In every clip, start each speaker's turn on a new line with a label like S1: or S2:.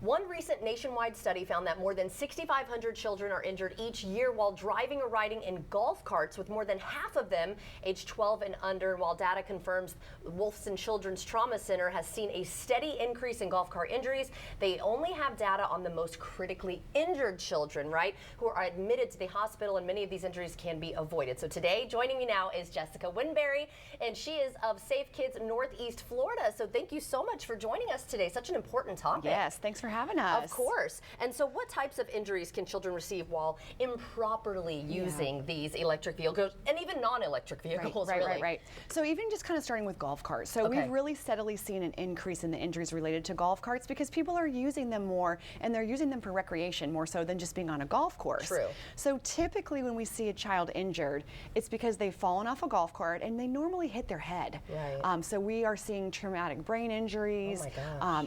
S1: One recent nationwide study found that more than 6,500 children are injured each year while driving or riding in golf carts, with more than half of them age 12 and under. While data confirms the Wolfson Children's Trauma Center has seen a steady increase in golf cart injuries, they only have data on the most critically injured children, right, who are admitted to the hospital, and many of these injuries can be avoided. So today, joining me now is Jessica Winberry, and she is of Safe Kids Northeast Florida. So thank you so much for joining us today. Such an important topic.
S2: Yes, thanks for having us.
S1: Of course. And so what types of injuries can children receive while improperly using these electric vehicles and even non-electric vehicles?
S2: Right. So even just kind of starting with golf carts. So we've really steadily seen an increase in the injuries related to golf carts because people are using them more, and they're using them for recreation more so than just being on a golf course.
S1: True.
S2: So typically when we see a child injured, it's because they've fallen off a golf cart and they normally hit their head.
S1: Right.
S2: So we are seeing traumatic brain injuries,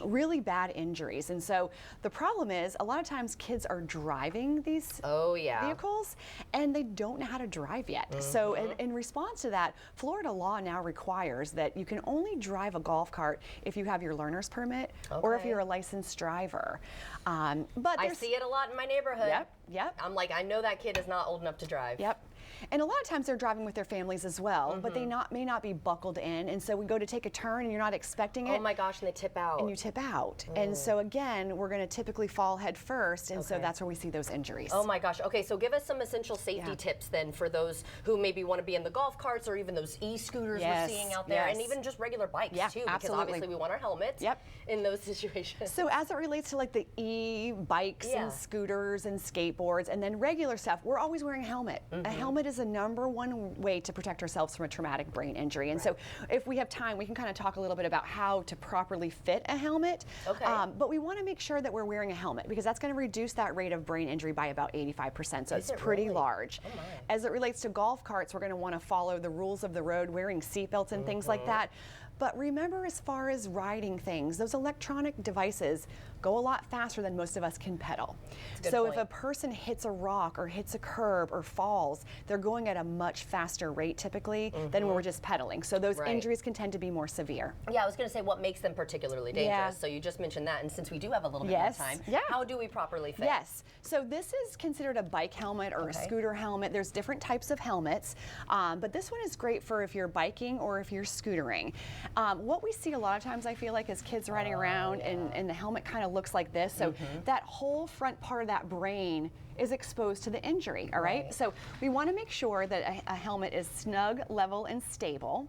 S2: really bad injuries. And so the problem is a lot of times kids are driving these vehicles and they don't know how to drive yet. So in response to that, Florida law now requires that you can only drive a golf cart if you have your learner's permit or if you're a licensed driver. But
S1: I see it a lot in my neighborhood.
S2: Yep.
S1: I'm like, I know that kid is not old enough to drive.
S2: Yep. And a lot of times they're driving with their families as well, but they may not be buckled in, and so we go to take a turn and you're not expecting it.
S1: Oh my gosh, and they tip out.
S2: And you tip out. And so again, we're going to typically fall head first, and so that's where we see those injuries.
S1: Oh my gosh. Okay, so give us some essential safety tips then for those who maybe want to be in the golf carts or even those e-scooters we're seeing out there, and even just regular bikes too, because obviously we want our helmets in those situations.
S2: So as it relates to like the e-bikes and scooters and skateboards and then regular stuff, we're always wearing a helmet. A helmet is a #1 way to protect ourselves from a traumatic brain injury. And so if we have time, we can kind of talk a little bit about how to properly fit a helmet. But we want to make sure that we're wearing a helmet because that's going to reduce that rate of brain injury by about 85%. So it's pretty large. As it relates to golf carts, we're going to want to follow the rules of the road, wearing seatbelts and things like that. But remember, as far as riding things, those electronic devices go a lot faster than most of us can pedal. So if a person hits a rock or hits a curb or falls, they're going at a much faster rate typically than when we're just pedaling. So those injuries can tend to be more severe.
S1: Yeah, I was going to say what makes them particularly dangerous. So you just mentioned that, and since we do have a little bit more time, how do we properly fit?
S2: Yes. So this is considered a bike helmet or a scooter helmet. There's different types of helmets, but this one is great for if you're biking or if you're scootering. What we see a lot of times, I feel like, is kids riding around and the helmet kind of looks like this. So that whole front part of that brain is exposed to the injury, all right? So we want to make sure that a helmet is snug, level, and stable.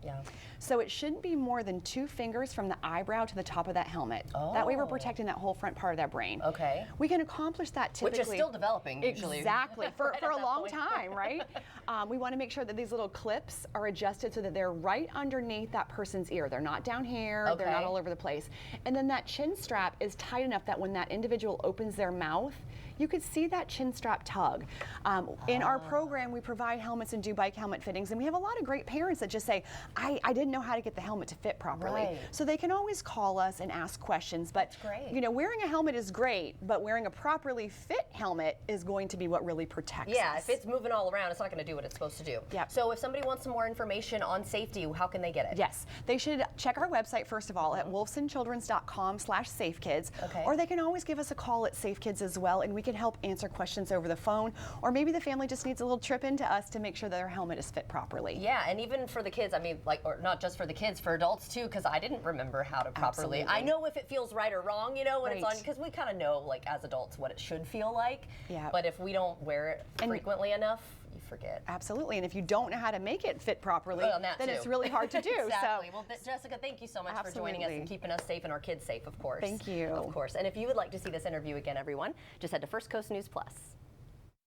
S2: So it shouldn't be more than 2 fingers from the eyebrow to the top of that helmet. That way we're protecting that whole front part of that brain. We can accomplish that typically.
S1: Which is still developing, usually.
S2: Exactly, for a long time, right? We want to make sure that these little clips are adjusted so that they're right underneath that person's ear. They're not down here, they're not all over the place. And then that chin strap is tight enough that when that individual opens their mouth, you could see that chin strap tug. In our program, we provide helmets and do bike helmet fittings, and we have a lot of great parents that just say, I didn't know how to get the helmet to fit properly. So they can always call us and ask questions. But you know, wearing a helmet is great, but wearing a properly fit helmet is going to be what really protects us.
S1: If it's moving all around, it's not going to do what it's supposed to do. So if somebody wants some more information on safety, how can they get it?
S2: Yes, they should check our website first of all at wolfsonchildrens.com/safekids, or they can always give us a call at Safe Kids as well, and we can help answer questions over the phone, or maybe the family just needs a little trip into us to make sure that their helmet is fit properly.
S1: Yeah, and even for the kids, I mean, like, or not just for the kids, for adults too, because I didn't remember how to properly. I know if it feels right or wrong, you know, when it's on, because we kind of know, like, as adults what it should feel like. But if we don't wear it frequently enough, you forget.
S2: Absolutely, and if you don't know how to make it fit properly, then it's really hard to do.
S1: Exactly. So. Well, Jessica, thank you so much for joining us and keeping us safe and our kids safe, of course.
S2: Thank you.
S1: Of course. And if you would like to see this interview again, everyone, just head to First Coast News Plus.